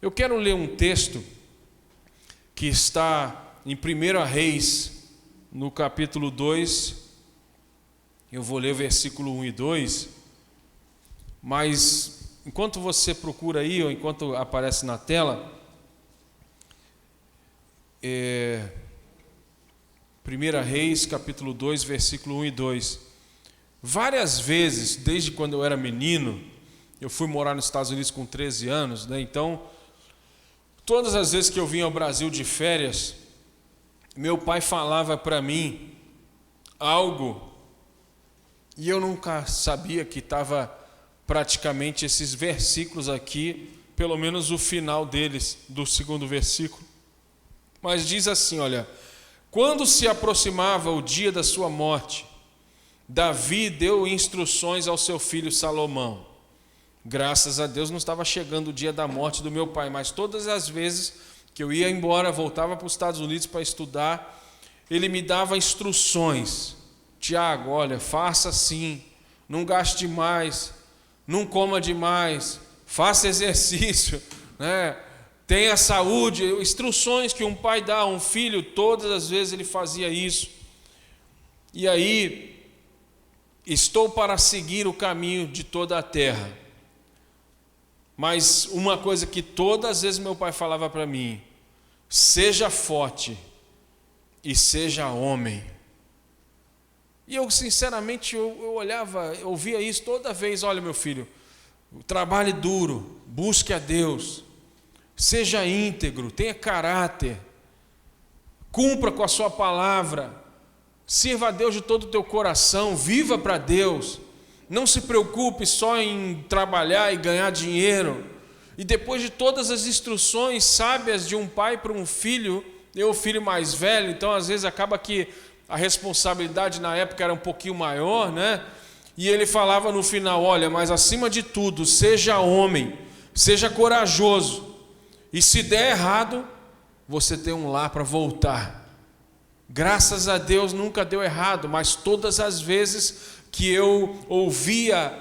Eu quero ler um texto que está em 1 Reis, no capítulo 2. Eu vou ler o versículo 1 e 2, mas enquanto você procura aí, ou enquanto aparece na tela, 1 Reis, capítulo 2, versículo 1 e 2. Várias vezes, desde quando eu era menino, eu fui morar nos Estados Unidos com 13 anos, né? Então, todas as vezes que eu vinha ao Brasil de férias, meu pai falava para mim algo, e eu nunca sabia que estava praticamente esses versículos aqui, pelo menos o final deles, do segundo versículo. Mas diz assim, olha: quando se aproximava o dia da sua morte, Davi deu instruções ao seu filho Salomão. Graças a Deus não estava chegando o dia da morte do meu pai, mas todas as vezes que eu ia embora, voltava para os Estados Unidos para estudar, ele me dava instruções. Tiago, olha, faça assim, não gaste demais, não coma demais, faça exercício, né? Tenha saúde. Instruções que um pai dá a um filho, todas as vezes ele fazia isso. E aí, estou para seguir o caminho de toda a terra. Mas uma coisa que todas as vezes meu pai falava para mim: seja forte e seja homem. E eu, sinceramente, eu olhava, eu ouvia isso toda vez. Olha, meu filho, trabalhe duro, busque a Deus, seja íntegro, tenha caráter, cumpra com a sua palavra, sirva a Deus de todo o teu coração, viva para Deus, não se preocupe só em trabalhar e ganhar dinheiro. E depois de todas as instruções sábias de um pai para um filho, eu, o filho mais velho, então às vezes acaba que a responsabilidade na época era um pouquinho maior, né? E ele falava no final: olha, mas acima de tudo, seja homem, seja corajoso, e se der errado, você tem um lar para voltar. Graças a Deus nunca deu errado, mas todas as vezes que eu ouvia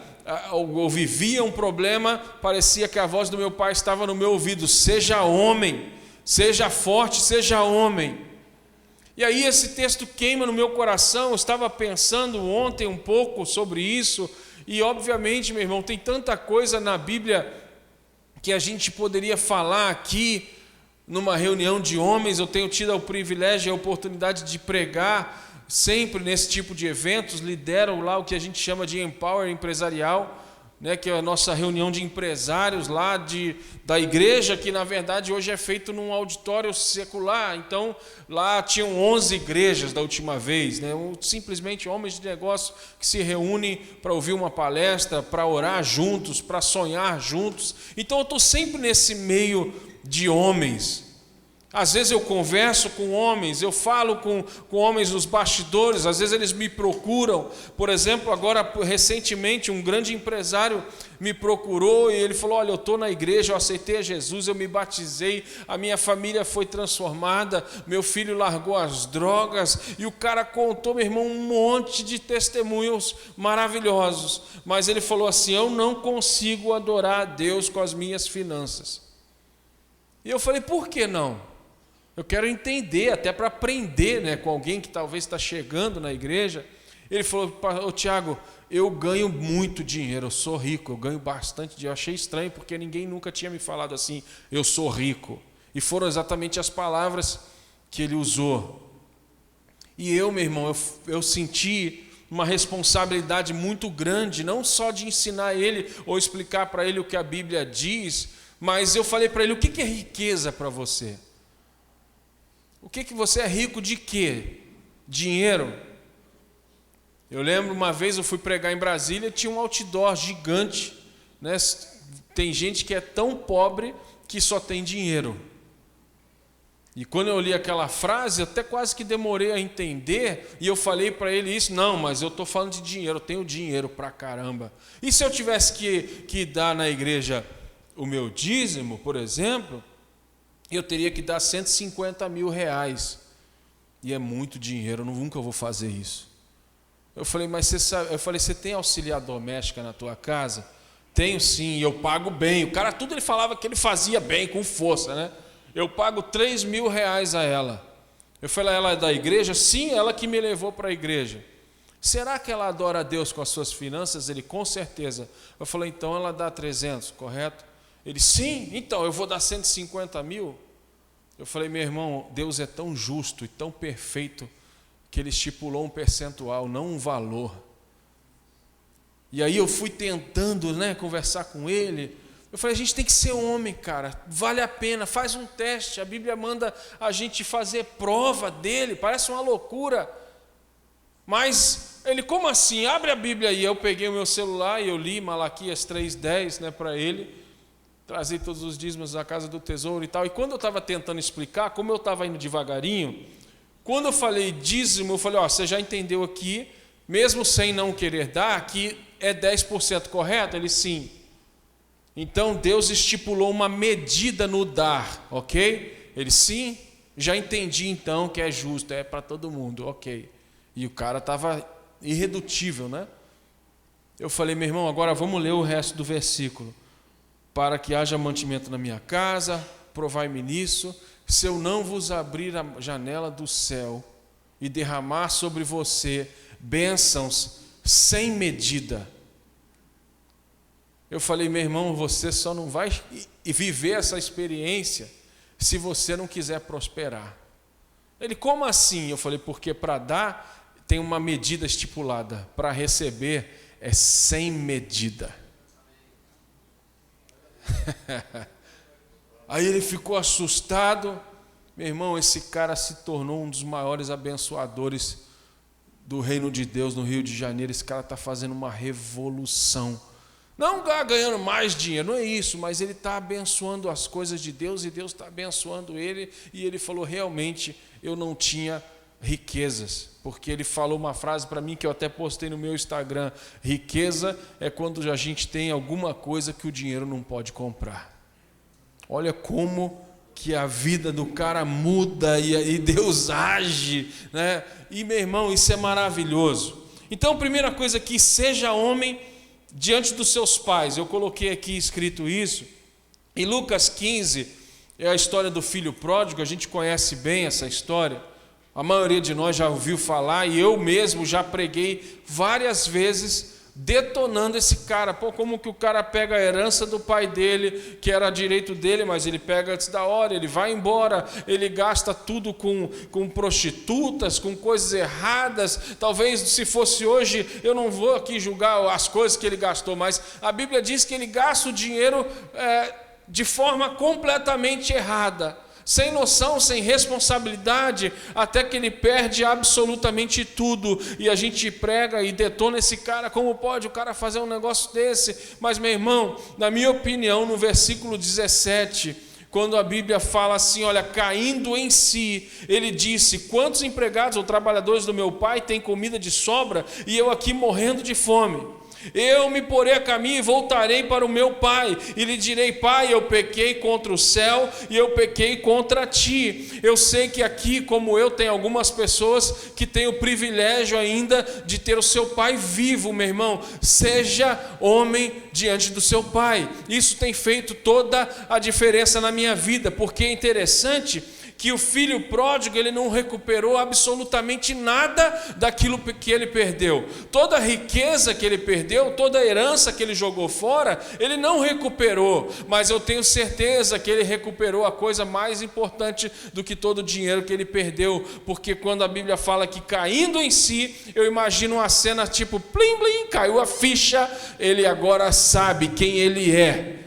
ou vivia um problema, parecia que a voz do meu pai estava no meu ouvido: seja homem, seja forte, seja homem. E aí esse texto queima no meu coração. Eu estava pensando ontem um pouco sobre isso, e obviamente, meu irmão, tem tanta coisa na Bíblia que a gente poderia falar aqui numa reunião de homens. Eu tenho tido o privilégio e a oportunidade de pregar sempre nesse tipo de eventos, lidero lá o que a gente chama de Empower Empresarial, né, que é a nossa reunião de empresários lá da igreja, que na verdade hoje é feito num auditório secular. Então lá tinham 11 igrejas da última vez, né, simplesmente homens de negócio que se reúnem para ouvir uma palestra, para orar juntos, para sonhar juntos. Então eu estou sempre nesse meio de homens. Às vezes eu converso com homens, eu falo com homens nos bastidores, às vezes eles me procuram. Por exemplo, agora recentemente um grande empresário me procurou e ele falou: olha, eu estou na igreja, eu aceitei a Jesus, eu me batizei, a minha família foi transformada, meu filho largou as drogas. E o cara contou, meu irmão, um monte de testemunhos maravilhosos. Mas ele falou assim: eu não consigo adorar a Deus com as minhas finanças. E eu falei: por que não? Eu quero entender, até para aprender, né, com alguém que talvez está chegando na igreja. Ele falou: ô Tiago, eu ganho muito dinheiro, eu sou rico, eu ganho bastante dinheiro. Eu achei estranho, porque ninguém nunca tinha me falado assim: eu sou rico. E foram exatamente as palavras que ele usou. E eu, meu irmão, eu senti uma responsabilidade muito grande, não só de ensinar ele ou explicar para ele o que a Bíblia diz, mas eu falei para ele: o que é riqueza para você? O que você é rico de quê? Dinheiro? Eu lembro uma vez eu fui pregar em Brasília, tinha um outdoor gigante, né? Tem gente que é tão pobre que só tem dinheiro. E quando eu li aquela frase, até quase que demorei a entender, e eu falei para ele isso: não, mas eu estou falando de dinheiro, eu tenho dinheiro pra caramba. E se eu tivesse que dar na igreja o meu dízimo, por exemplo, eu teria que dar 150 mil reais. E é muito dinheiro, eu nunca vou fazer isso. Eu falei: mas você sabe, você tem auxiliar doméstica na tua casa? Tenho sim, eu pago bem. O cara, tudo ele falava que ele fazia bem, com força, né? Eu pago 3 mil reais a ela. Eu falei, ela é da igreja? Sim, ela que me levou para a igreja. Será que ela adora a Deus com as suas finanças? Ele, com certeza. Eu falei, então ela dá 300, correto? Ele, sim, então eu vou dar 150 mil. Eu falei, meu irmão, Deus é tão justo e tão perfeito que Ele estipulou um percentual, não um valor. E aí eu fui tentando, né, conversar com ele. Eu falei, a gente tem que ser homem, cara, vale a pena, faz um teste. A Bíblia manda a gente fazer prova dele, parece uma loucura. Mas ele, como assim? Abre a Bíblia aí. Eu peguei o meu celular e eu li Malaquias 3:10, né, para ele. Trazei todos os dízimos da casa do tesouro e tal. E quando eu estava tentando explicar, como eu estava indo devagarinho, quando eu falei dízimo, eu falei, você já entendeu aqui, mesmo sem não querer dar, que é 10%, correto? Ele, sim. Então Deus estipulou uma medida no dar, ok? Ele, sim, já entendi então que é justo, é para todo mundo, ok. E o cara estava irredutível, né? Eu falei, meu irmão, agora vamos ler o resto do versículo. Para que haja mantimento na minha casa, provai-me nisso, se eu não vos abrir a janela do céu e derramar sobre você bênçãos sem medida. Eu falei, meu irmão, você só não vai viver essa experiência se você não quiser prosperar. Ele, como assim? Eu falei, porque para dar tem uma medida estipulada, para receber é sem medida. Aí ele ficou assustado. Meu irmão, esse cara se tornou um dos maiores abençoadores do reino de Deus no Rio de Janeiro. Esse cara está fazendo uma revolução. Não ganhando mais dinheiro, não é isso, mas ele está abençoando as coisas de Deus e Deus está abençoando ele. E ele falou, realmente, eu não tinha riquezas, porque ele falou uma frase para mim que eu até postei no meu Instagram: riqueza é quando a gente tem alguma coisa que o dinheiro não pode comprar. Olha como que a vida do cara muda e Deus age, né? E meu irmão, isso é maravilhoso. Então, primeira coisa aqui, seja homem diante dos seus pais. Eu coloquei aqui escrito isso. Em Lucas 15 é a história do filho pródigo, a gente conhece bem essa história. A maioria de nós já ouviu falar, e eu mesmo já preguei várias vezes detonando esse cara. Como que o cara pega a herança do pai dele, que era direito dele, mas ele pega antes da hora, ele vai embora, ele gasta tudo com prostitutas, com coisas erradas. Talvez se fosse hoje, eu não vou aqui julgar as coisas que ele gastou, mas a Bíblia diz que ele gasta o dinheiro de forma completamente errada, sem noção, sem responsabilidade, até que ele perde absolutamente tudo. E a gente prega e detona esse cara. Como pode o cara fazer um negócio desse? Mas, meu irmão, na minha opinião, no versículo 17, quando a Bíblia fala assim, olha, caindo em si, ele disse: quantos empregados ou trabalhadores do meu pai têm comida de sobra e eu aqui morrendo de fome? Eu me porei a caminho e voltarei para o meu pai, e lhe direi: pai, eu pequei contra o céu e eu pequei contra ti. Eu sei que aqui, como eu, tem algumas pessoas que têm o privilégio ainda de ter o seu pai vivo. Meu irmão, seja homem diante do seu pai. Isso tem feito toda a diferença na minha vida, porque é interessante que o filho pródigo, ele não recuperou absolutamente nada daquilo que ele perdeu. Toda a riqueza que ele perdeu, toda a herança que ele jogou fora, ele não recuperou. Mas eu tenho certeza que ele recuperou a coisa mais importante do que todo o dinheiro que ele perdeu. Porque quando a Bíblia fala que caindo em si, eu imagino uma cena tipo plim plim, caiu a ficha, ele agora sabe quem ele é.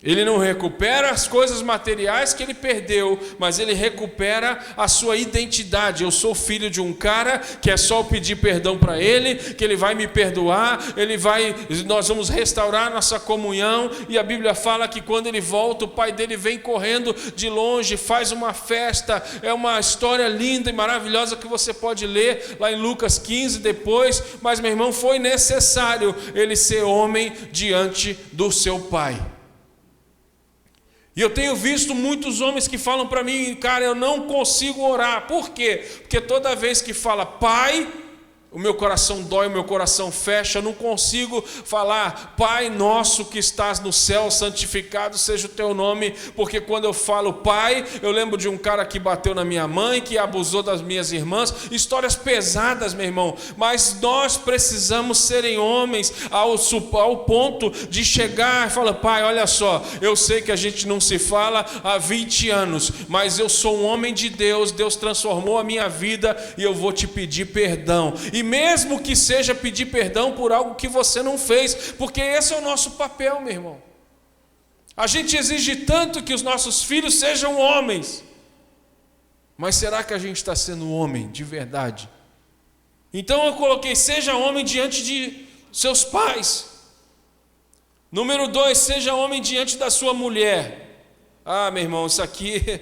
Ele não recupera as coisas materiais que ele perdeu, mas ele recupera a sua identidade. Eu sou filho de um cara que é só eu pedir perdão para ele, que ele vai me perdoar, nós vamos restaurar nossa comunhão. E a Bíblia fala que quando ele volta, o pai dele vem correndo de longe, faz uma festa. É uma história linda e maravilhosa que você pode ler lá em Lucas 15 depois. Mas, meu irmão, foi necessário ele ser homem diante do seu pai. E eu tenho visto muitos homens que falam para mim: cara, eu não consigo orar. Por quê? Porque toda vez que fala pai, o meu coração dói, o meu coração fecha, eu não consigo falar, Pai nosso que estás no céu, santificado seja o teu nome, porque quando eu falo Pai, eu lembro de um cara que bateu na minha mãe, que abusou das minhas irmãs, histórias pesadas, meu irmão, mas nós precisamos serem homens ao ponto de chegar e falar, Pai, olha só, eu sei que a gente não se fala há 20 anos, mas eu sou um homem de Deus, Deus transformou a minha vida e eu vou te pedir perdão. E mesmo que seja pedir perdão por algo que você não fez, porque esse é o nosso papel, meu irmão. A gente exige tanto que os nossos filhos sejam homens, mas será que a gente está sendo homem de verdade? Então eu coloquei, seja homem diante de seus pais. Número 2, seja homem diante da sua mulher. Ah, meu irmão, isso aqui...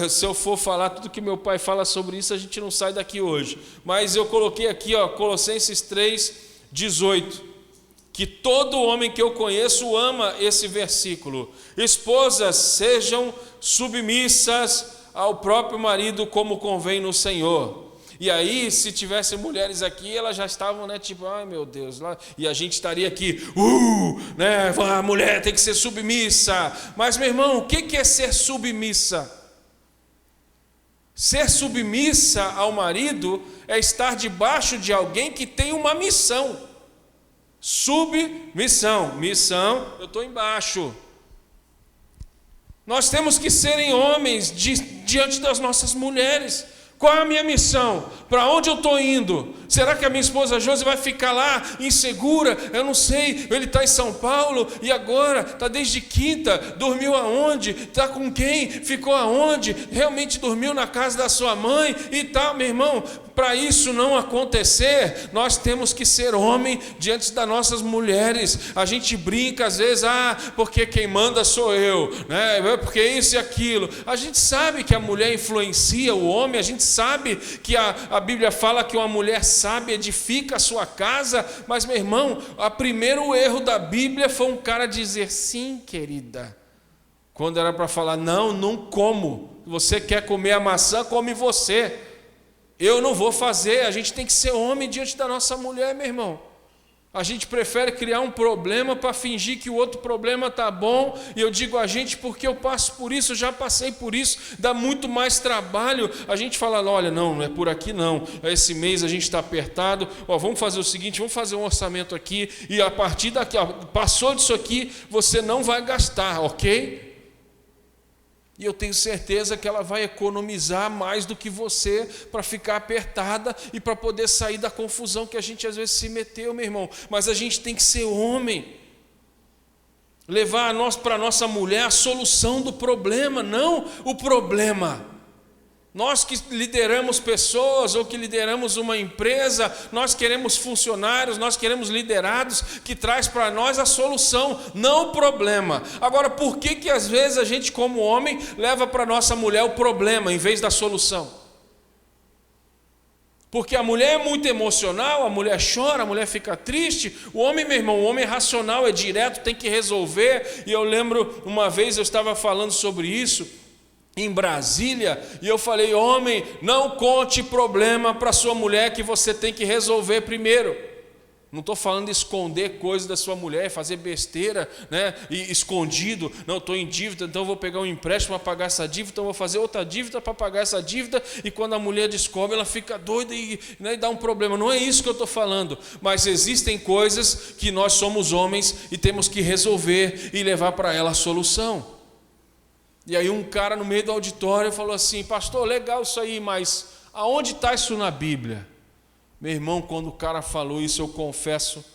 se eu for falar tudo que meu pai fala sobre isso, a gente não sai daqui hoje. Mas eu coloquei aqui, Colossenses 3:18, que todo homem que eu conheço ama esse versículo. Esposas, sejam submissas ao próprio marido como convém no Senhor. E aí, se tivesse mulheres aqui, elas já estavam, tipo, ai meu Deus, lá, e a gente estaria aqui, a mulher tem que ser submissa. Mas, meu irmão, o que é ser submissa? Ser submissa ao marido é estar debaixo de alguém que tem uma missão. Submissão, missão, eu estou embaixo. Nós temos que serem homens diante das nossas mulheres. Qual é a minha missão? Para onde eu estou indo? Será que a minha esposa Josi vai ficar lá insegura? Eu não sei, ele está em São Paulo e agora está desde quinta, dormiu aonde? Está com quem? Ficou aonde? Realmente dormiu na casa da sua mãe e tal, meu irmão? Para isso não acontecer, nós temos que ser homem diante das nossas mulheres. A gente brinca às vezes, porque quem manda sou eu, né? Porque isso e aquilo. A gente sabe que a mulher influencia o homem, a gente sabe que a Bíblia fala que uma mulher sábia edifica a sua casa, mas, meu irmão, o primeiro erro da Bíblia foi um cara dizer sim, querida, quando era para falar não como. Você quer comer a maçã, come você. Eu não vou fazer. A gente tem que ser homem diante da nossa mulher, meu irmão. A gente prefere criar um problema para fingir que o outro problema está bom. E eu digo a gente porque eu passo por isso, eu já passei por isso. Dá muito mais trabalho. A gente fala, olha, não é por aqui não. Esse mês a gente está apertado. Vamos fazer o seguinte, vamos fazer um orçamento aqui. E a partir daqui, passou disso aqui, você não vai gastar, ok? E eu tenho certeza que ela vai economizar mais do que você para ficar apertada e para poder sair da confusão que a gente às vezes se meteu, meu irmão. Mas a gente tem que ser homem. Levar para a nossa mulher a solução do problema, não o problema. Nós que lideramos pessoas ou que lideramos uma empresa, nós queremos funcionários, nós queremos liderados que traz para nós a solução, não o problema. Agora, por que às vezes a gente como homem leva para nossa mulher o problema em vez da solução? Porque a mulher é muito emocional, a mulher chora, a mulher fica triste. O homem, meu irmão, o homem é racional, é direto, tem que resolver. E eu lembro, uma vez eu estava falando sobre isso em Brasília, e eu falei, homem, não conte problema para sua mulher que você tem que resolver primeiro. Não estou falando de esconder coisas da sua mulher, fazer besteira, né, e escondido. Não, estou em dívida, então vou pegar um empréstimo para pagar essa dívida, então vou fazer outra dívida para pagar essa dívida, e quando a mulher descobre, ela fica doida e dá um problema. Não é isso que eu estou falando, mas existem coisas que nós somos homens e temos que resolver e levar para ela a solução. E aí um cara no meio do auditório falou assim, pastor, legal isso aí, mas aonde está isso na Bíblia? Meu irmão, quando o cara falou isso, eu confesso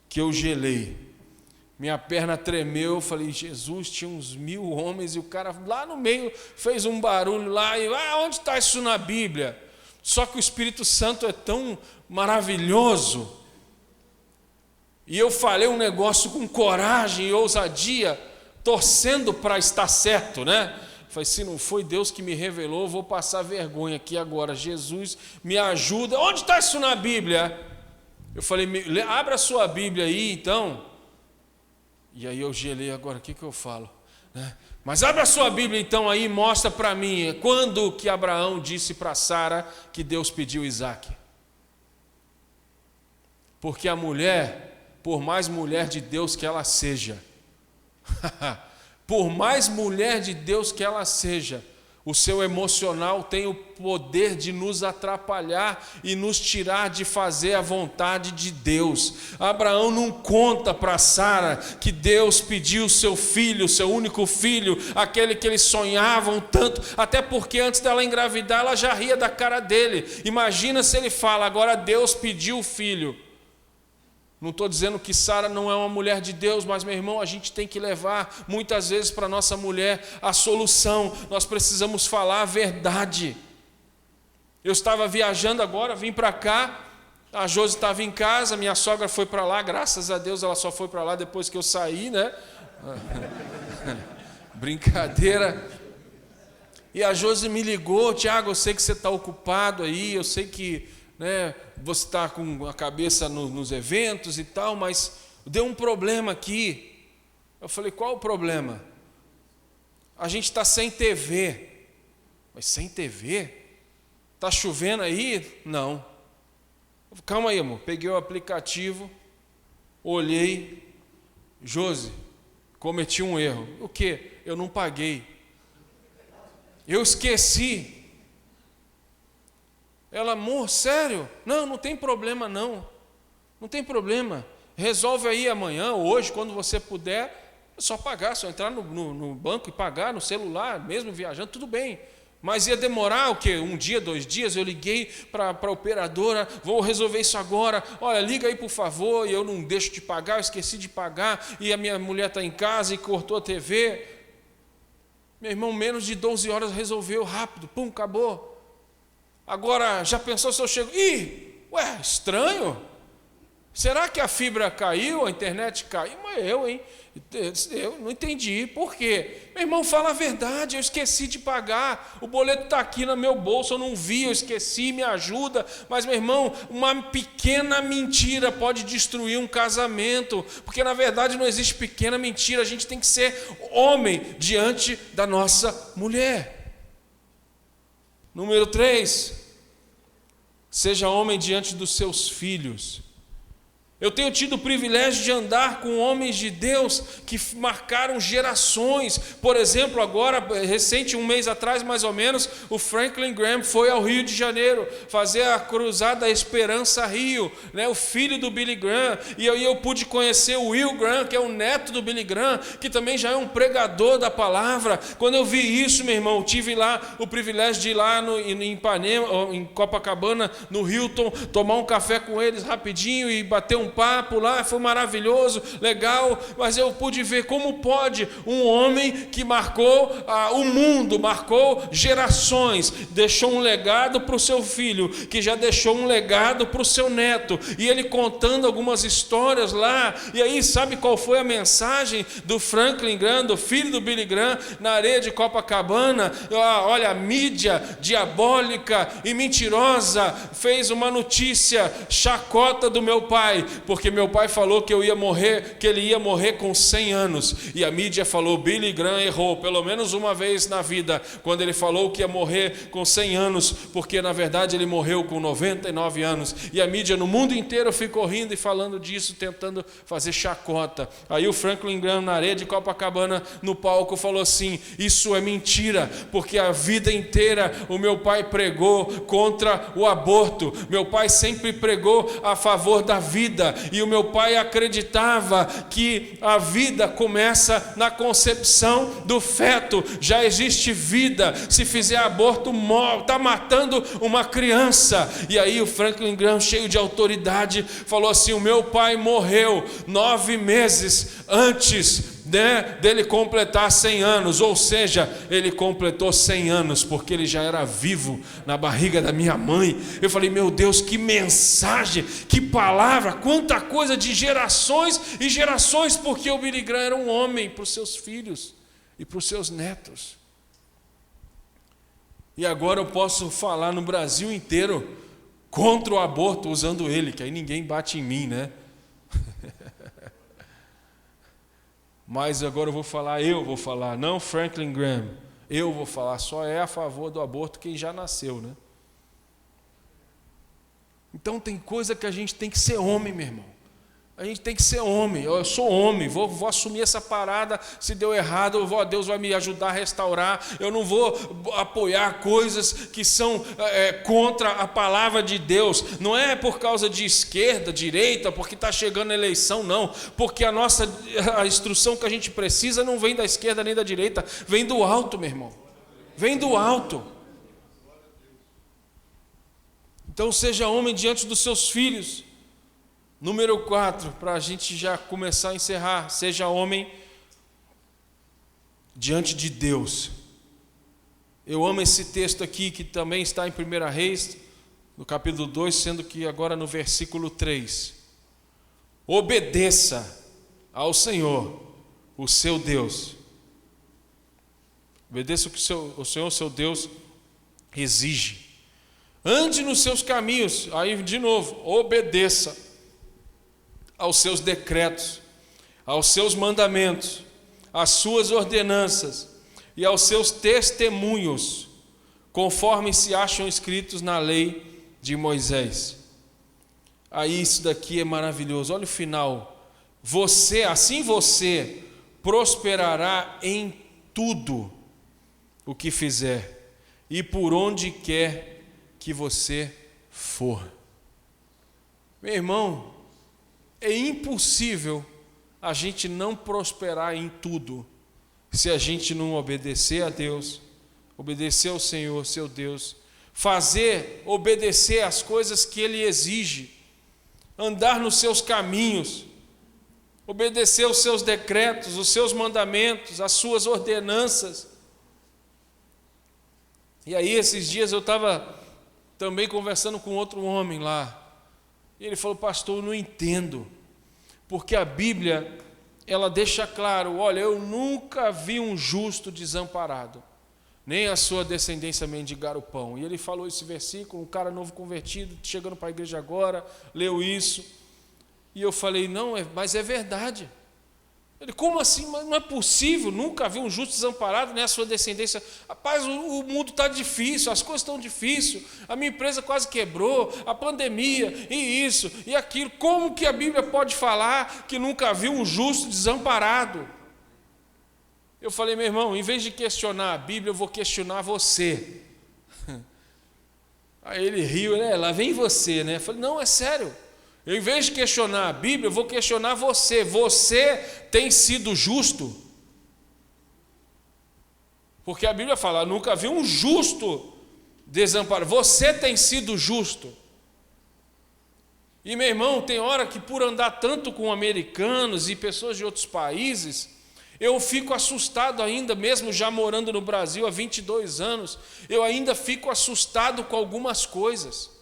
que eu gelei. Minha perna tremeu, eu falei, Jesus, tinha uns 1000 homens, e o cara lá no meio fez um barulho lá, e onde está isso na Bíblia? Só que o Espírito Santo é tão maravilhoso. E eu falei um negócio com coragem e ousadia, torcendo para estar certo, né? Falei, se não foi Deus que me revelou, eu vou passar vergonha aqui agora. Jesus, me ajuda. Onde está isso na Bíblia? Eu falei, abra a sua Bíblia aí, então. E aí eu gelei agora, o que eu falo? Mas abra a sua Bíblia então aí e mostra para mim, quando que Abraão disse para Sara que Deus pediu Isaac? Porque a mulher, por mais mulher de Deus que ela seja, por mais mulher de Deus que ela seja, o seu emocional tem o poder de nos atrapalhar e nos tirar de fazer a vontade de Deus. Abraão não conta para Sara que Deus pediu seu filho, seu único filho, aquele que eles sonhavam tanto, até porque antes dela engravidar, ela já ria da cara dele. Imagina se ele fala, agora Deus pediu o filho. Não estou dizendo que Sara não é uma mulher de Deus, mas, meu irmão, a gente tem que levar muitas vezes para a nossa mulher a solução. Nós precisamos falar a verdade. Eu estava viajando agora, vim para cá, a Josi estava em casa, minha sogra foi para lá, graças a Deus ela só foi para lá depois que eu saí, né? Brincadeira. E a Josi me ligou, Tiago, eu sei que você está ocupado aí, eu sei que, né, você está com a cabeça nos eventos e tal, mas deu um problema aqui. Eu falei, qual o problema? A gente está sem TV. Mas sem TV? Está chovendo aí? Não. Calma aí, amor. Peguei o aplicativo, olhei. Josi, cometi um erro. O quê? Eu não paguei. Eu esqueci. Ela, amor, sério? Não, não tem problema não. Não tem problema. Resolve aí amanhã, hoje, quando você puder. É só pagar, só entrar no banco e pagar no celular, mesmo viajando, tudo bem. Mas ia demorar o quê? 1 dia, 2 dias? Eu liguei para a operadora, vou resolver isso agora. Olha, liga aí por favor, e eu não deixo de pagar, eu esqueci de pagar, e a minha mulher está em casa e cortou a TV. Meu irmão, menos de 12 horas resolveu, rápido, pum, acabou. Agora, já pensou se eu chego... Ué, estranho. Será que a fibra caiu, a internet caiu? Mas eu não entendi. Por quê? Meu irmão, fala a verdade, eu esqueci de pagar. O boleto está aqui no meu bolso, eu não vi, eu esqueci, me ajuda. Mas, meu irmão, uma pequena mentira pode destruir um casamento. Porque, na verdade, não existe pequena mentira. A gente tem que ser homem diante da nossa mulher. Número 3, seja homem diante dos seus filhos. Eu tenho tido o privilégio de andar com homens de Deus que marcaram gerações. Por exemplo, agora, recente, 1 mês atrás mais ou menos, o Franklin Graham foi ao Rio de Janeiro fazer a cruzada Esperança Rio, né? O filho do Billy Graham. E aí eu pude conhecer o Will Graham, que é o neto do Billy Graham, que também já é um pregador da palavra. Quando eu vi isso, meu irmão, tive lá o privilégio de ir lá em Ipanema, em Copacabana, no Hilton, tomar um café com eles rapidinho e bater um papo lá, foi maravilhoso, legal, mas eu pude ver como pode um homem que marcou o mundo, marcou gerações, deixou um legado para o seu filho, que já deixou um legado para o seu neto, e ele contando algumas histórias lá. E aí, sabe qual foi a mensagem do Franklin Graham, do filho do Billy Graham, na areia de Copacabana? Olha, a mídia diabólica e mentirosa fez uma notícia chacota do meu pai, porque meu pai falou que ele ia morrer com 100 anos, e a mídia falou, Billy Graham errou, pelo menos uma vez na vida, quando ele falou que ia morrer com 100 anos, porque na verdade ele morreu com 99 anos, e a mídia no mundo inteiro ficou rindo e falando disso, tentando fazer chacota. Aí o Franklin Graham, na areia de Copacabana, no palco, falou assim, isso é mentira, porque a vida inteira o meu pai pregou contra o aborto, meu pai sempre pregou a favor da vida, e o meu pai acreditava que a vida começa na concepção do feto, já existe vida, se fizer aborto, está matando uma criança. E aí o Franklin Graham, cheio de autoridade, falou assim, o meu pai morreu 9 meses antes dele completar 100 anos, ou seja, ele completou 100 anos, porque ele já era vivo na barriga da minha mãe. Eu falei, meu Deus, que mensagem, que palavra, quanta coisa de gerações e gerações, porque o Billy Graham era um homem para os seus filhos e para os seus netos. E agora eu posso falar no Brasil inteiro contra o aborto usando ele, que aí ninguém bate em mim, né? Mas agora eu vou falar, não Franklin Graham, eu vou falar, só é a favor do aborto quem já nasceu, né? Então tem coisa que a gente tem que ser homem, meu irmão. A gente tem que ser homem. Eu sou homem, vou assumir essa parada. Se deu errado, Deus vai me ajudar a restaurar. Eu não vou apoiar coisas que são contra a palavra de Deus. Não é por causa de esquerda, direita, porque está chegando a eleição, não. Porque a instrução que a gente precisa não vem da esquerda nem da direita, vem do alto, meu irmão. Vem do alto. Então seja homem diante dos seus filhos. Número 4, para a gente já começar a encerrar, seja homem diante de Deus. Eu amo esse texto aqui, que também está em 1 Reis, no capítulo 2, sendo que agora no versículo 3. Obedeça ao Senhor, o seu Deus. Obedeça o que o Senhor, seu Deus, exige. Ande nos seus caminhos, aí de novo, obedeça aos seus decretos, aos seus mandamentos, às suas ordenanças e aos seus testemunhos, conforme se acham escritos na lei de Moisés. Aí isso daqui é maravilhoso. Olha o final. Assim você prosperará em tudo o que fizer e por onde quer que você for. Meu irmão, é impossível a gente não prosperar em tudo se a gente não obedecer a Deus, obedecer ao Senhor, seu Deus, obedecer as coisas que Ele exige, andar nos seus caminhos, obedecer os seus decretos, os seus mandamentos, as suas ordenanças. E aí esses dias eu estava também conversando com outro homem lá, e ele falou: pastor, eu não entendo, porque a Bíblia, ela deixa claro, olha, eu nunca vi um justo desamparado, nem a sua descendência mendigar o pão. E ele falou esse versículo, um cara novo convertido, chegando para a igreja agora, leu isso, e eu falei: não, mas é verdade. Ele: como assim? Mas não é possível, nunca vi um justo desamparado, nem a sua descendência. Rapaz, o mundo está difícil, as coisas estão difíceis, a minha empresa quase quebrou, a pandemia, e isso, e aquilo. Como que a Bíblia pode falar que nunca viu um justo desamparado? Eu falei: meu irmão, em vez de questionar a Bíblia, eu vou questionar você. Aí ele riu, né? Lá vem você, né? Eu falei: não, é sério. Eu, em vez de questionar a Bíblia, eu vou questionar você. Você tem sido justo? Porque a Bíblia fala: nunca vi um justo desamparado. Você tem sido justo? E, meu irmão, tem hora que por andar tanto com americanos e pessoas de outros países, eu fico assustado ainda, mesmo já morando no Brasil há 22 anos, eu ainda fico assustado com algumas coisas.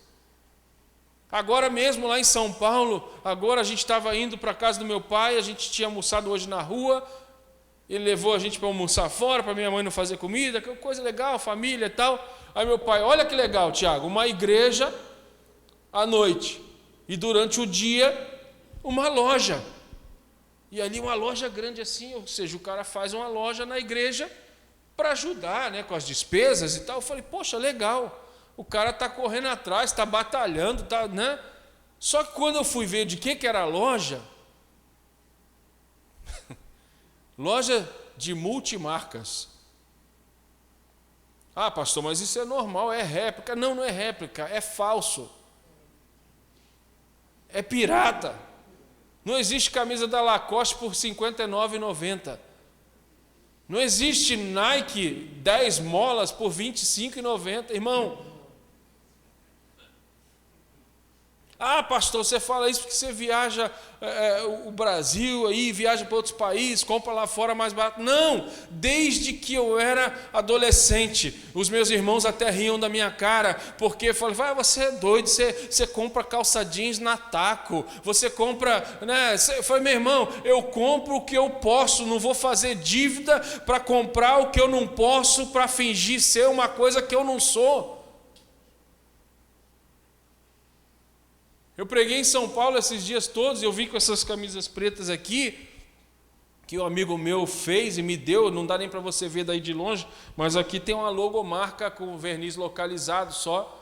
Agora mesmo lá em São Paulo, agora a gente estava indo para a casa do meu pai, a gente tinha almoçado hoje na rua, ele levou a gente para almoçar fora, para minha mãe não fazer comida, que coisa legal, família e tal. Aí meu pai: olha que legal, Tiago, uma igreja à noite e durante o dia uma loja. E ali uma loja grande assim, ou seja, o cara faz uma loja na igreja para ajudar, né, com as despesas e tal. Eu falei: poxa, legal. O cara está correndo atrás, está batalhando, tá, né? Só que quando eu fui ver de que era a loja, loja de multimarcas. Ah, pastor, mas isso é normal, é réplica. Não, não é réplica, é falso. É pirata. Não existe camisa da Lacoste por R$ 59,90. Não existe Nike 10 molas por R$ 25,90. Irmão, ah, pastor, você fala isso porque você viaja o Brasil, aí viaja para outros países, compra lá fora mais barato. Não, desde que eu era adolescente, os meus irmãos até riam da minha cara, porque falavam: você é doido, você compra calça jeans na Taco, você compra, né? Eu falei: meu irmão, eu compro o que eu posso, não vou fazer dívida para comprar o que eu não posso, para fingir ser uma coisa que eu não sou. Eu preguei em São Paulo esses dias todos, eu vim com essas camisas pretas aqui, que um amigo meu fez e me deu, não dá nem para você ver daí de longe, mas aqui tem uma logomarca com verniz localizado só.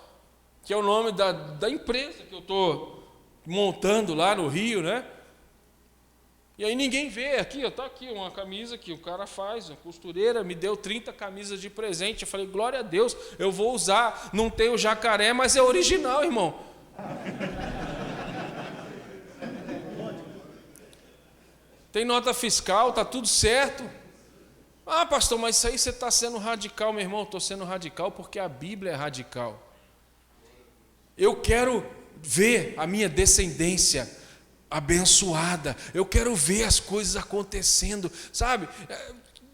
que é o nome da empresa que eu estou montando lá no Rio, né? E aí ninguém vê, aqui, está aqui uma camisa que o cara faz, a costureira me deu 30 camisas de presente, eu falei, glória a Deus, eu vou usar, não tem o jacaré, mas é original, irmão. Tem nota fiscal, está tudo certo. Ah, pastor, mas isso aí você está sendo radical, meu irmão. Estou sendo radical porque a Bíblia é radical. Eu quero ver a minha descendência abençoada. Eu quero ver as coisas acontecendo, sabe?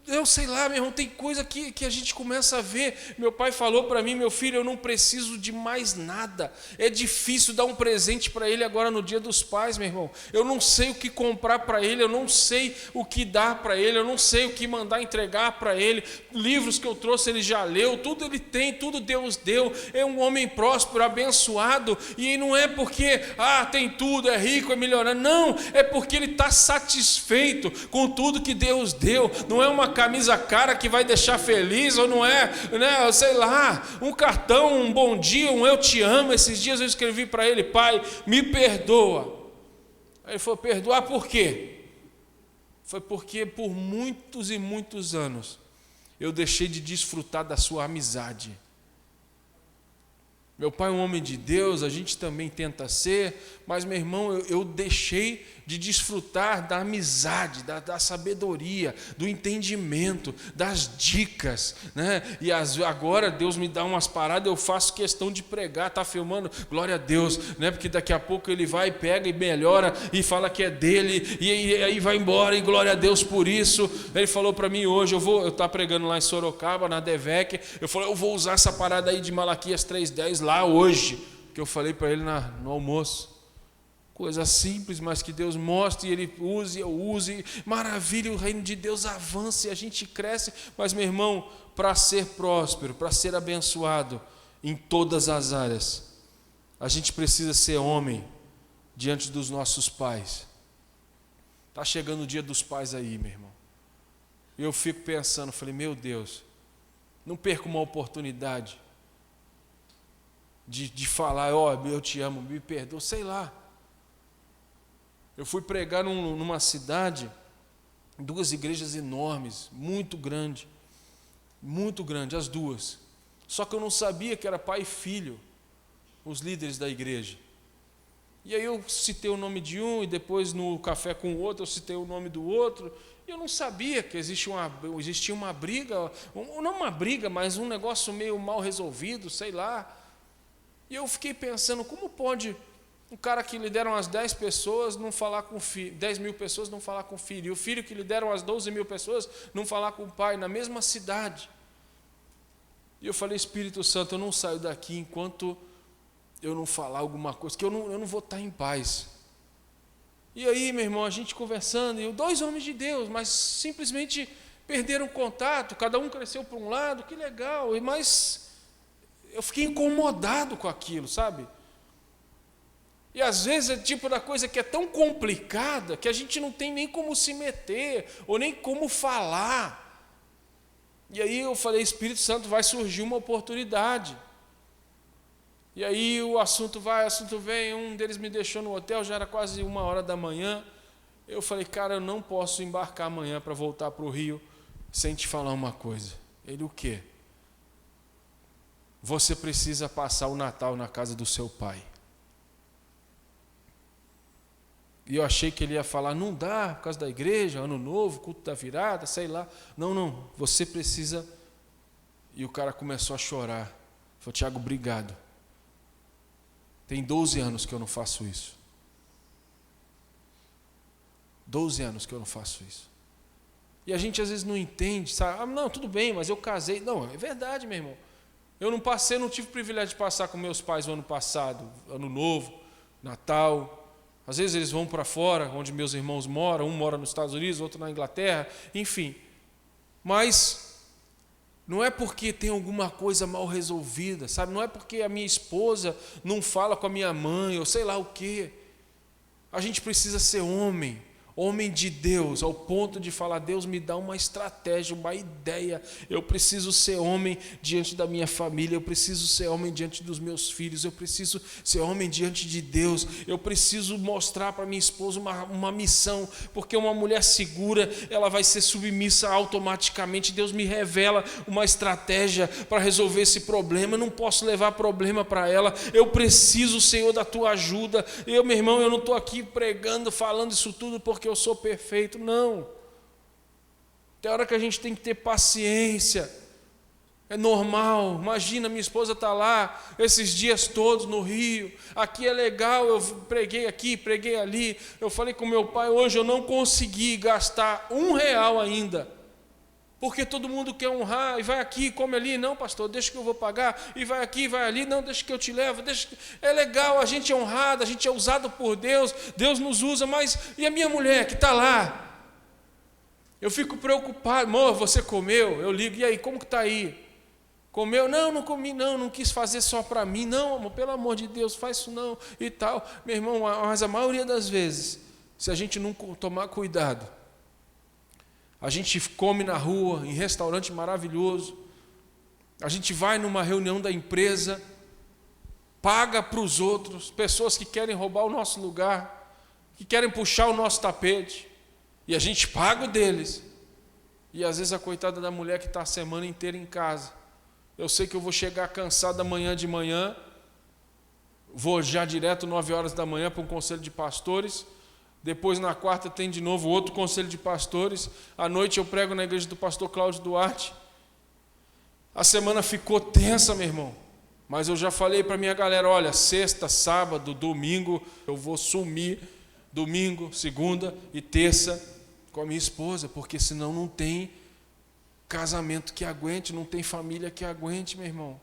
Eu sei lá, meu irmão, tem coisa que a gente começa a ver. Meu pai falou para mim, meu filho, eu não preciso de mais nada. É difícil dar um presente para ele agora no Dia dos Pais, meu irmão. Eu não sei o que comprar para ele, eu não sei o que dar para ele, eu não sei o que mandar entregar para ele. Livros que eu trouxe ele já leu, tudo ele tem, tudo Deus deu. É um homem próspero, abençoado, e não é porque, tem tudo, é rico, é milionário. Não, é porque ele está satisfeito com tudo que Deus deu. Não é uma camisa cara que vai deixar feliz, ou não é, né, sei lá, um cartão, um bom dia, um eu te amo. Esses dias eu escrevi para ele, pai, me perdoa. Aí ele falou, perdoar por quê? Foi porque por muitos e muitos anos eu deixei de desfrutar da sua amizade. Meu pai é um homem de Deus, a gente também tenta ser, mas, meu irmão, eu deixei de desfrutar da amizade, da sabedoria, do entendimento, das dicas, né? E agora Deus me dá umas paradas, eu faço questão de pregar, está filmando, glória a Deus, né? Porque daqui a pouco ele vai, pega e melhora, e fala que é dele, e aí vai embora, e glória a Deus por isso. Ele falou para mim hoje, eu estava pregando lá em Sorocaba, na Devec, eu falei, eu vou usar essa parada aí de Malaquias 3:10 lá hoje, que eu falei para ele no almoço. Coisa simples, mas que Deus mostre e Ele use, eu use. Maravilha, o reino de Deus avança e a gente cresce. Mas, meu irmão, para ser próspero, para ser abençoado em todas as áreas, a gente precisa ser homem diante dos nossos pais. Está chegando o Dia dos Pais aí, meu irmão. E eu fico pensando, falei, meu Deus, não perca uma oportunidade de falar, eu te amo, me perdoa, sei lá. Eu fui pregar numa cidade, 2 igrejas enormes, muito grande, as duas. Só que eu não sabia que era pai e filho, os líderes da igreja. E aí eu citei o nome de um, e depois no café com o outro eu citei o nome do outro, e eu não sabia que existia uma briga, não uma briga, mas um negócio meio mal resolvido, sei lá. E eu fiquei pensando, como pode um cara que lidera umas 10 pessoas não falar com o filho, 10 mil pessoas não falar com o filho, e o filho que lidera umas 12 mil pessoas não falar com o pai, na mesma cidade. E eu falei, Espírito Santo, eu não saio daqui enquanto eu não falar alguma coisa, que eu não vou estar em paz. E aí, meu irmão, a gente conversando, e 2 homens de Deus, mas simplesmente perderam contato, cada um cresceu para um lado, que legal, mas eu fiquei incomodado com aquilo, sabe? E às vezes é tipo da coisa que é tão complicada que a gente não tem nem como se meter, ou nem como falar. E aí eu falei, Espírito Santo, vai surgir uma oportunidade. E aí o assunto vem, um deles me deixou no hotel, já era quase 1h da manhã. Eu falei, cara, eu não posso embarcar amanhã para voltar para o Rio sem te falar uma coisa. Ele, o quê? Você precisa passar o Natal na casa do seu pai. E eu achei que ele ia falar, não dá, por causa da igreja, ano novo, culto da virada, sei lá. Não, você precisa. E o cara começou a chorar. Falei, Tiago, obrigado. Tem 12 anos que eu não faço isso. 12 anos que eu não faço isso. E a gente às vezes não entende, sabe? Não, tudo bem, mas eu casei. Não, é verdade, meu irmão. Eu não tive o privilégio de passar com meus pais o ano passado, ano novo, Natal. Às vezes eles vão para fora, onde meus irmãos moram, um mora nos Estados Unidos, outro na Inglaterra, enfim. Mas não é porque tem alguma coisa mal resolvida, sabe? Não é porque a minha esposa não fala com a minha mãe, ou sei lá o quê. A gente precisa ser homem Homem de Deus, ao ponto de falar: Deus, me dá uma estratégia, uma ideia. Eu preciso ser homem diante da minha família, eu preciso ser homem diante dos meus filhos, eu preciso ser homem diante de Deus, eu preciso mostrar para minha esposa uma missão, porque uma mulher segura, ela vai ser submissa automaticamente. Deus me revela uma estratégia para resolver esse problema, eu não posso levar problema para ela, eu preciso, Senhor, da tua ajuda. Meu irmão, eu não estou aqui pregando, falando isso tudo porque eu sou perfeito, não. Tem hora que a gente tem que ter paciência, é normal. Imagina, minha esposa está lá esses dias todos no Rio, aqui é legal, eu preguei aqui, preguei ali, eu falei com meu pai, hoje eu não consegui gastar R$1 ainda, porque todo mundo quer honrar, e vai aqui, come ali, não pastor, deixa que eu vou pagar, e vai aqui, vai ali, não, deixa que eu te levo, é legal, a gente é honrado, a gente é usado por Deus, Deus nos usa, mas e a minha mulher que está lá? Eu fico preocupado, amor, você comeu? Eu ligo, e aí, como que está aí? Comeu? Não, não comi não, não quis fazer só para mim, não, amor, pelo amor de Deus, faz isso não, e tal. Meu irmão, mas a maioria das vezes, se a gente não tomar cuidado, a gente come na rua, em restaurante maravilhoso, a gente vai numa reunião da empresa, paga para os outros, pessoas que querem roubar o nosso lugar, que querem puxar o nosso tapete, e a gente paga o deles. E às vezes a coitada da mulher que está a semana inteira em casa, eu sei que eu vou chegar cansado amanhã de manhã, vou já direto 9 horas da manhã para um conselho de pastores, depois na quarta tem de novo outro conselho de pastores, à noite eu prego na igreja do pastor Cláudio Duarte. A semana ficou tensa, meu irmão, mas eu já falei para minha galera, olha, sexta, sábado, domingo, eu vou sumir, domingo, segunda e terça com a minha esposa, porque senão não tem casamento que aguente, não tem família que aguente, meu irmão.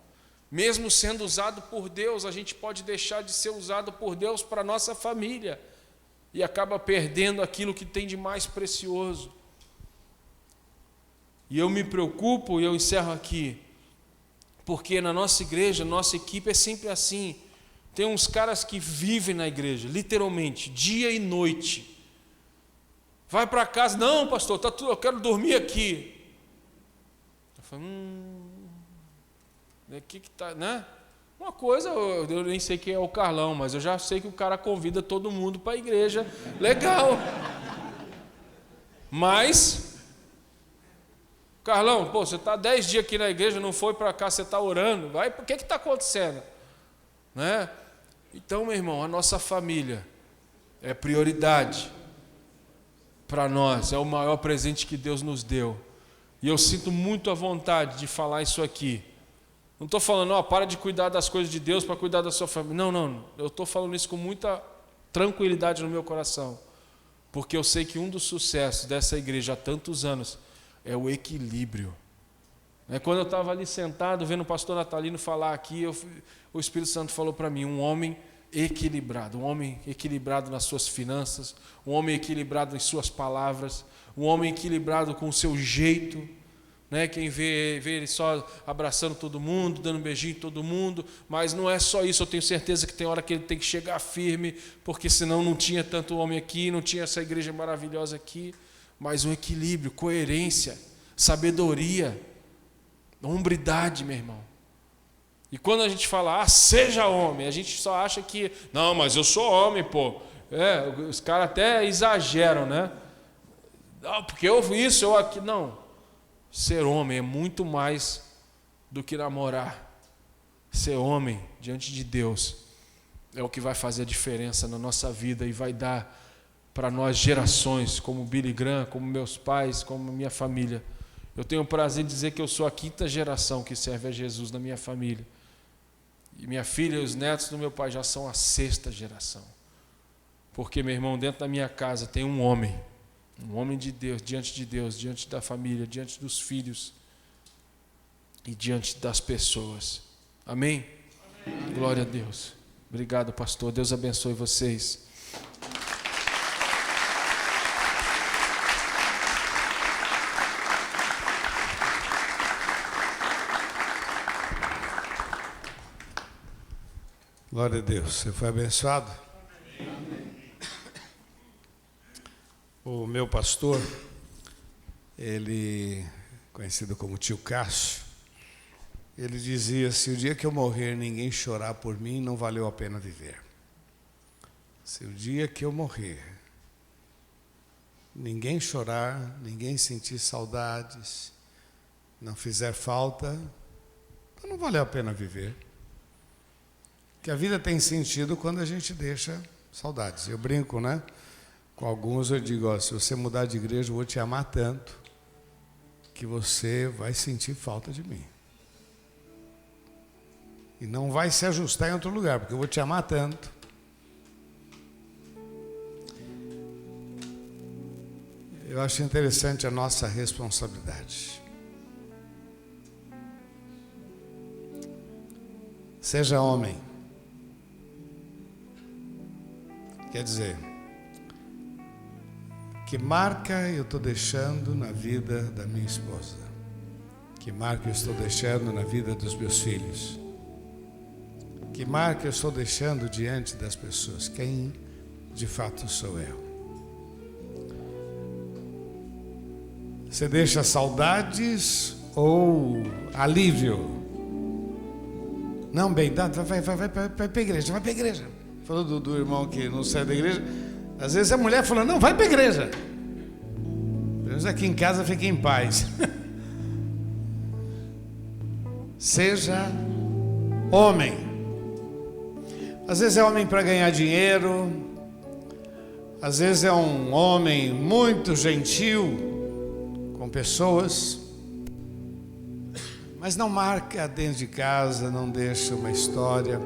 Mesmo sendo usado por Deus, a gente pode deixar de ser usado por Deus para a nossa família, e acaba perdendo aquilo que tem de mais precioso. E eu me preocupo, e eu encerro aqui, porque na nossa igreja, nossa equipe é sempre assim. Tem uns caras que vivem na igreja, literalmente, dia e noite. Vai para casa, não pastor, tá tudo, eu quero dormir aqui. Eu falo, aqui que tá, né? Uma coisa, eu nem sei quem é o Carlão, mas eu já sei que o cara convida todo mundo para a igreja. Legal. Mas, Carlão, pô, você está 10 dias aqui na igreja, não foi para cá, você está orando. Vai, o que está acontecendo? Né? Então, meu irmão, a nossa família é prioridade para nós, é o maior presente que Deus nos deu. E eu sinto muito a vontade de falar isso aqui. Não estou falando, para de cuidar das coisas de Deus para cuidar da sua família. Não. Eu estou falando isso com muita tranquilidade no meu coração. Porque eu sei que um dos sucessos dessa igreja há tantos anos é o equilíbrio. Quando eu estava ali sentado, vendo o pastor Natalino falar aqui, o Espírito Santo falou para mim, um homem equilibrado nas suas finanças, um homem equilibrado em suas palavras, um homem equilibrado com o seu jeito. Quem vê ele só abraçando todo mundo, dando um beijinho em todo mundo, mas não é só isso. Eu tenho certeza que tem hora que ele tem que chegar firme, porque senão não tinha tanto homem aqui, não tinha essa igreja maravilhosa aqui. Mas um equilíbrio, coerência, sabedoria, hombridade, meu irmão. E quando a gente fala, seja homem, a gente só acha que, não, mas eu sou homem, pô. Os caras até exageram, né? Não, porque eu isso, eu aqui, não. Ser homem é muito mais do que namorar. Ser homem diante de Deus é o que vai fazer a diferença na nossa vida e vai dar para nós gerações, como Billy Graham, como meus pais, como minha família. Eu tenho o prazer de dizer que eu sou a 5ª geração que serve a Jesus na minha família. E minha filha e os netos do meu pai já são a 6ª geração. Porque, meu irmão, dentro da minha casa tem um homem de Deus, diante da família, diante dos filhos e diante das pessoas. Amém? Amém. Glória a Deus. Obrigado, pastor. Deus abençoe vocês. Glória a Deus. Você foi abençoado? meu pastor, ele, conhecido como tio Cássio, ele dizia: se o dia que eu morrer ninguém chorar por mim, não valeu a pena viver. Se o dia que eu morrer ninguém chorar, ninguém sentir saudades, não fizer falta, então não valeu a pena viver. Que a vida tem sentido quando a gente deixa saudades. Eu brinco, né? Com alguns eu digo: ó, se você mudar de igreja, eu vou te amar tanto que você vai sentir falta de mim. E não vai se ajustar em outro lugar, porque eu vou te amar tanto. Eu acho interessante a nossa responsabilidade. Seja homem. Quer dizer, que marca eu estou deixando na vida da minha esposa? Que marca eu estou deixando na vida dos meus filhos? Que marca eu estou deixando diante das pessoas? Quem de fato sou eu? Você deixa saudades ou alívio? Não, bem, vai para a igreja, vai para a igreja. Falou do irmão que não sai da igreja. Às vezes a mulher fala: não, vai para a igreja. Pelo menos aqui em casa fica em paz. Seja homem. Às vezes é homem para ganhar dinheiro. Às vezes é um homem muito gentil com pessoas. Mas não marca dentro de casa, não deixa uma história.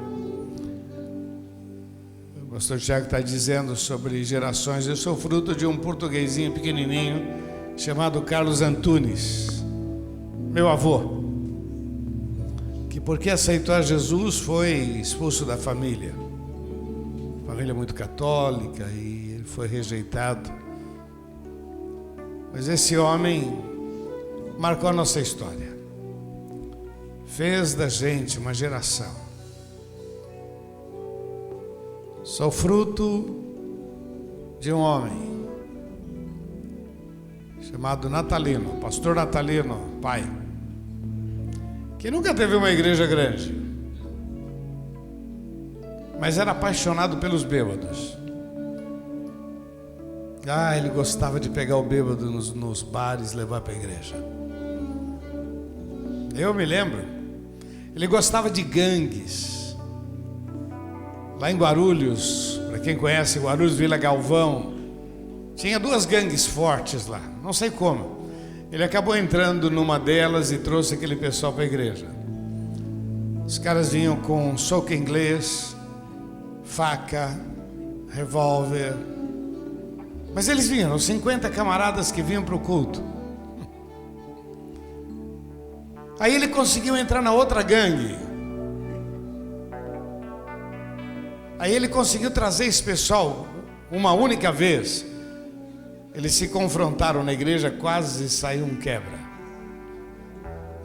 O pastor Tiago está dizendo sobre gerações. Eu sou fruto de um portuguesinho pequenininho chamado Carlos Antunes, meu avô, que porque aceitou a Jesus foi expulso da família. Família muito católica, e ele foi rejeitado. Mas esse homem marcou a nossa história. Fez da gente uma geração. Sou fruto de um homem chamado Natalino, pastor Natalino, pai, que nunca teve uma igreja grande, mas era apaixonado pelos bêbados. Ele gostava de pegar o bêbado nos bares e levar para a igreja. Eu me lembro, ele gostava de gangues. Lá em Guarulhos, para quem conhece Guarulhos, Vila Galvão, tinha 2 gangues fortes lá, não sei como. Ele acabou entrando numa delas e trouxe aquele pessoal para a igreja. Os caras vinham com soco inglês, faca, revólver. Mas eles vinham, os 50 camaradas que vinham para o culto. Aí ele conseguiu entrar na outra gangue. Aí ele conseguiu trazer esse pessoal uma única vez. Eles se confrontaram na igreja, quase saiu um quebra.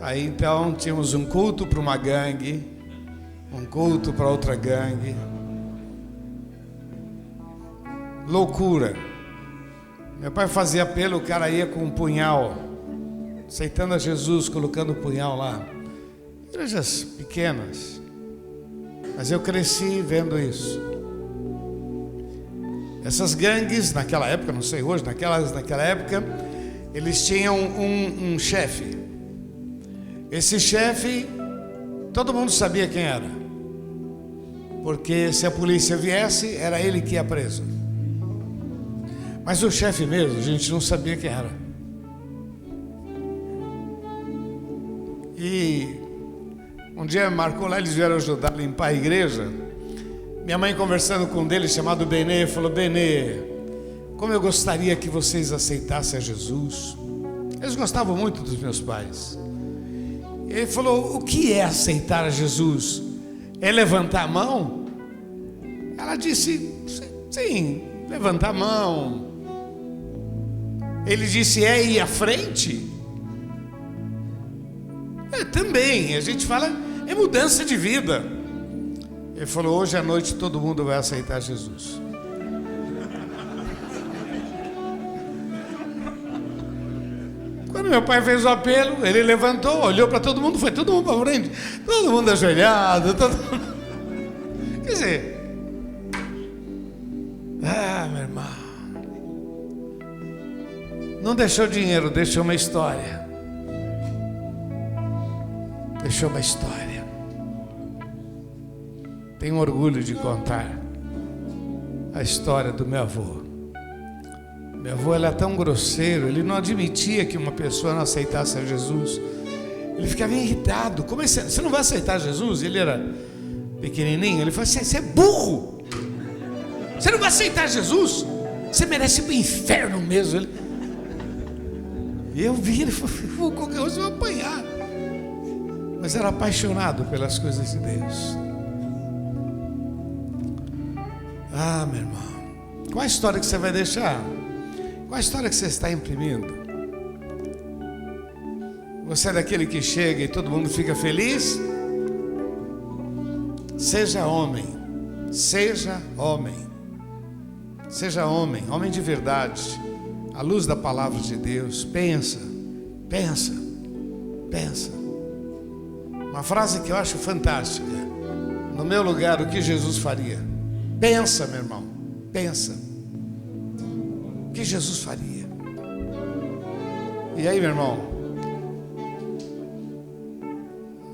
Aí então tínhamos um culto para uma gangue, um culto para outra gangue. Loucura. Meu pai fazia apelo, o cara ia com um punhal, aceitando a Jesus, colocando o punhal lá. Igrejas pequenas. Mas eu cresci vendo isso. Essas gangues, naquela época, não sei hoje, naquela época, eles tinham um chefe. Esse chefe, todo mundo sabia quem era. Porque se a polícia viesse, era ele que ia preso. Mas o chefe mesmo, a gente não sabia quem era. E um dia marcou lá, eles vieram ajudar a limpar a igreja. Minha mãe conversando com um deles chamado Benê, falou: Benê, como eu gostaria que vocês aceitassem a Jesus. Eles gostavam muito dos meus pais. Ele falou: o que é aceitar a Jesus? É levantar a mão? Ela disse: sim, levantar a mão. Ele disse: é ir à frente? Também, a gente fala, é mudança de vida. Ele falou: hoje à noite todo mundo vai aceitar Jesus. Quando meu pai fez o apelo, ele levantou, olhou para todo mundo, foi todo mundo para frente, todo mundo ajoelhado, Quer dizer, meu irmão, não deixou dinheiro, deixou uma história. Deixou uma história. Tenho orgulho de contar a história do meu avô. Meu avô era tão grosseiro, ele não admitia que uma pessoa não aceitasse a Jesus. Ele ficava irritado. Como é que você não vai aceitar Jesus? Ele era pequenininho. Ele falou assim: você é burro. Você não vai aceitar Jesus? Você merece ir para o inferno mesmo. E eu vi, ele falou: qualquer coisa eu vou apanhar. Mas era apaixonado pelas coisas de Deus. Meu irmão, qual a história que você vai deixar? Qual a história que você está imprimindo? Você é daquele que chega e todo mundo fica feliz? Seja homem. Seja homem. Seja homem, homem de verdade, à luz da palavra de Deus. Pensa. Uma frase que eu acho fantástica. No meu lugar, o que Jesus faria? Pensa, meu irmão, pensa. O que Jesus faria? E aí, meu irmão,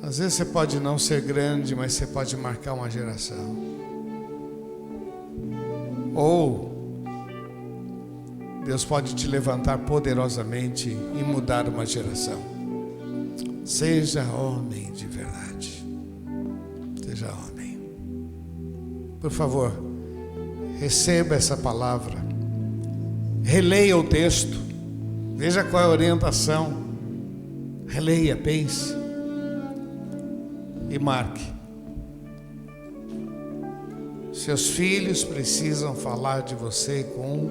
às vezes você pode não ser grande, mas você pode marcar uma geração. Ou Deus pode te levantar poderosamente e mudar uma geração. Seja homem de verdade. Seja homem. Por favor, receba essa palavra. Releia o texto. Veja qual é a orientação. Releia, pense. E marque. Seus filhos precisam falar de você com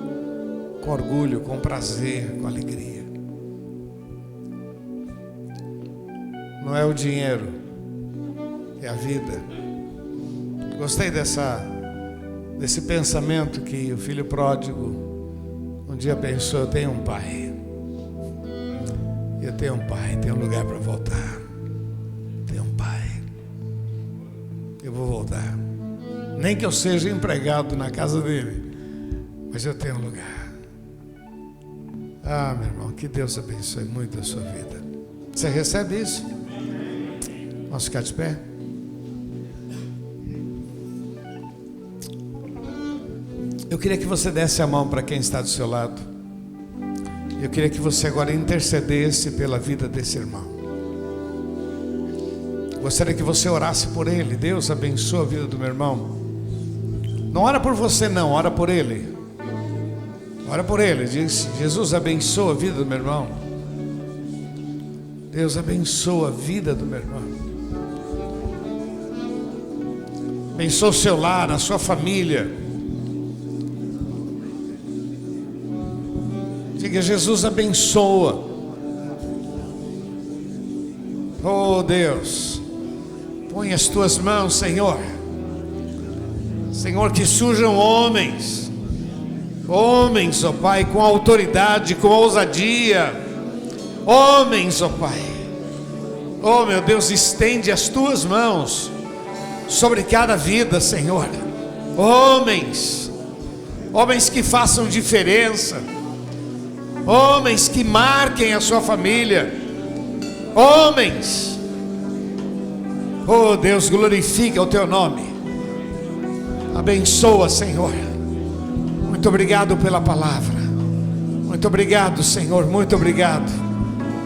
orgulho, com prazer, com alegria. Não é o dinheiro, é a vida. Gostei desse pensamento que o filho pródigo um dia pensou: eu tenho um pai, tenho um lugar para voltar, tenho um pai, eu vou voltar, nem que eu seja empregado na casa dele, mas eu tenho um lugar. Meu irmão, que Deus abençoe muito a sua vida. Você recebe isso? Vamos ficar de pé? Eu queria que você desse a mão para quem está do seu lado. Eu queria que você agora intercedesse pela vida desse irmão. Gostaria que você orasse por ele. Deus abençoe a vida do meu irmão. Não ora por você não, ora por ele. Ora por ele, diz: Jesus abençoa a vida do meu irmão. Deus abençoa a vida do meu irmão. Abençoa o seu lar, a sua família. Diga: Jesus abençoa. Oh Deus, põe as tuas mãos, Senhor. Senhor, que surjam homens, ó Pai, com autoridade, com ousadia. Homens, ó Pai. Oh meu Deus, estende as tuas mãos sobre cada vida, Senhor. Homens que façam diferença. Homens que marquem a sua família. Homens. Oh Deus, glorifica o teu nome. Abençoa, Senhor. Muito obrigado pela palavra. Muito obrigado, Senhor. Muito obrigado.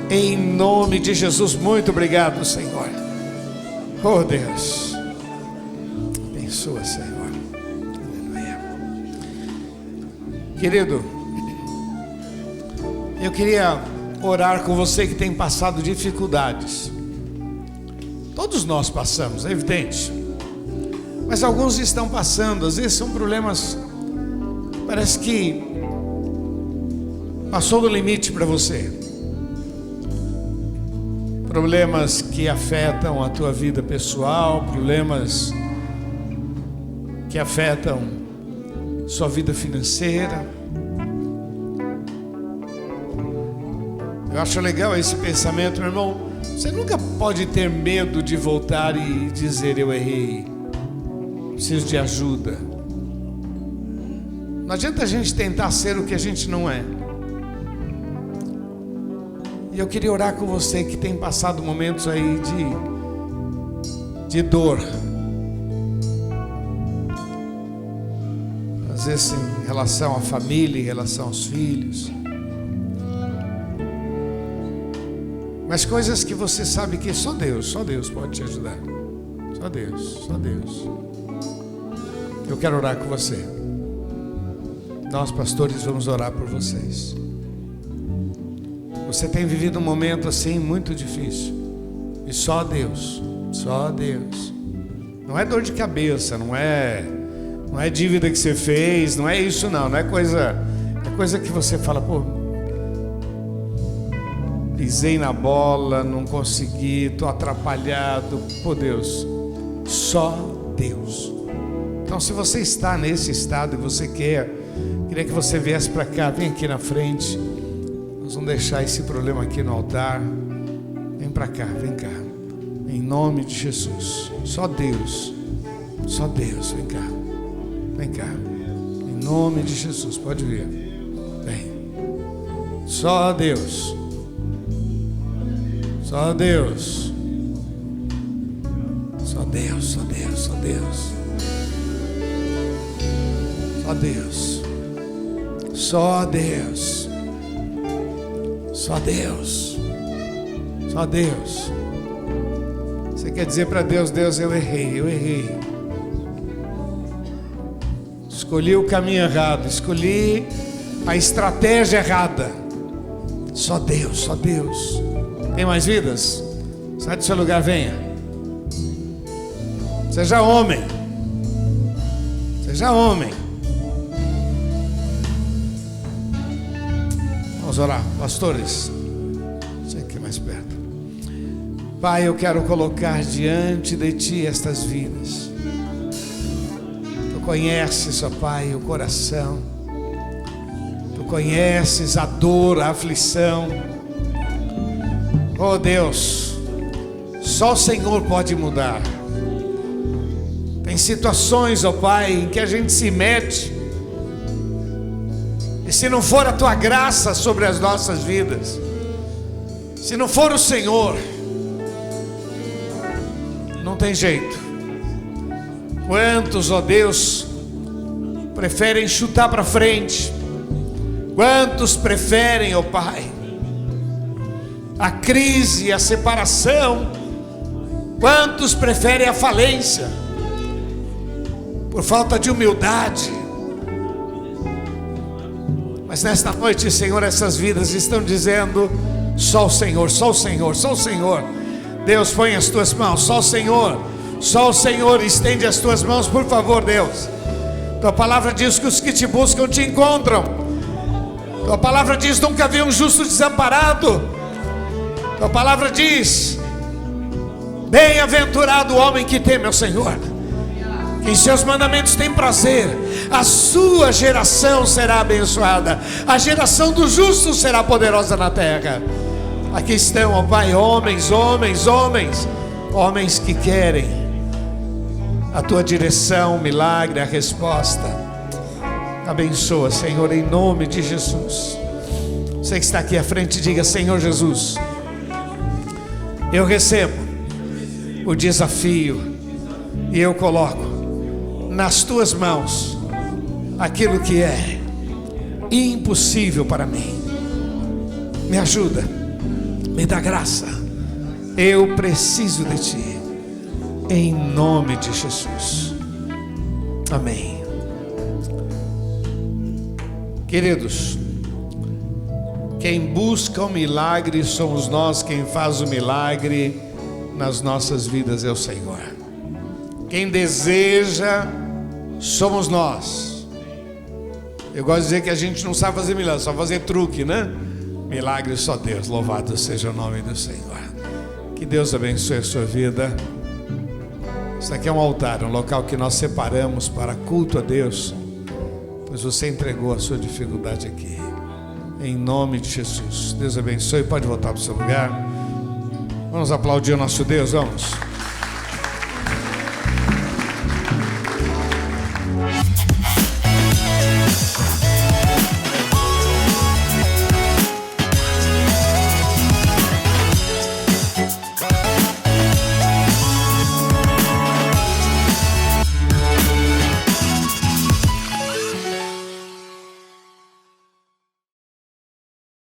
Em nome de Jesus, muito obrigado, Senhor. Oh Deus. Abençoa, Senhor. Aleluia. Querido, eu queria orar com você que tem passado dificuldades. Todos nós passamos, é evidente. Mas alguns estão passando, às vezes são problemas, parece que passou do limite para você. Problemas que afetam a tua vida pessoal, problemas que afetam sua vida financeira. Eu acho legal esse pensamento, meu irmão. Você nunca pode ter medo de voltar e dizer: eu errei, preciso de ajuda. Não adianta a gente tentar ser o que a gente não é. E eu queria orar com você que tem passado momentos aí de dor. Às vezes em relação à família, em relação aos filhos. Mas coisas que você sabe que só Deus pode te ajudar. Só Deus. Eu quero orar com você. Nós, pastores, vamos orar por vocês. Você tem vivido um momento assim muito difícil. E só Deus. Não é dor de cabeça, não é dívida que você fez, não é isso não. Não é coisa que você fala: pô, pisei na bola, não consegui, estou atrapalhado. Pô, Deus, só Deus. Então, se você está nesse estado e você queria que você viesse para cá, vem aqui na frente. Nós vamos deixar esse problema aqui no altar. Vem para cá, vem cá. Em nome de Jesus. Só Deus, vem cá. Em nome de Jesus, pode vir. Vem. Só Deus. Só Deus. Só Deus. Você quer dizer para Deus: Deus, eu errei. Escolhi o caminho errado, escolhi a estratégia errada. Só Deus. Tem mais vidas? Sai do seu lugar, venha. Seja homem. Vamos orar, pastores. Você aqui mais perto. Pai, eu quero colocar diante de Ti estas vidas. Tu conheces, ó Pai, o coração. Tu conheces a dor, a aflição. Oh Deus, só o Senhor pode mudar. Tem situações, ó Pai, em que a gente se mete, e se não for a Tua graça sobre as nossas vidas, se não for o Senhor, não tem jeito. Quantos, ó Deus, preferem chutar para frente? Quantos preferem, ó Pai, a crise, a separação? Quantos preferem a falência por falta de humildade? Mas nesta noite, Senhor, essas vidas estão dizendo: só o Senhor. Deus, põe as Tuas mãos. Só o Senhor, estende as Tuas mãos, por favor, Deus. Tua palavra diz que os que Te buscam Te encontram. Tua palavra diz: nunca vi um justo desamparado. Tua palavra diz: bem-aventurado o homem que teme ao Senhor, que em seus mandamentos tem prazer. A sua geração será abençoada. A geração dos justos será poderosa na terra. Aqui estão, ó Pai, homens que querem a Tua direção, o milagre, a resposta. Abençoa, Senhor, em nome de Jesus. Você que está aqui à frente, diga: Senhor Jesus, eu recebo o desafio e eu coloco nas Tuas mãos aquilo que é impossível para mim. Me ajuda, me dá graça. Eu preciso de Ti, em nome de Jesus. Amém. Queridos, quem busca o milagre somos nós. Quem faz o milagre nas nossas vidas é o Senhor. Quem deseja somos nós. Eu gosto de dizer que a gente não sabe fazer milagre, só fazer truque, né? Milagre só Deus. Louvado seja o nome do Senhor. Que Deus abençoe a sua vida. Isso aqui é um altar, um local que nós separamos para culto a Deus, pois você entregou a sua dificuldade aqui. em nome de Jesus. Deus abençoe. Pode voltar para o seu lugar. Vamos aplaudir o nosso Deus, vamos.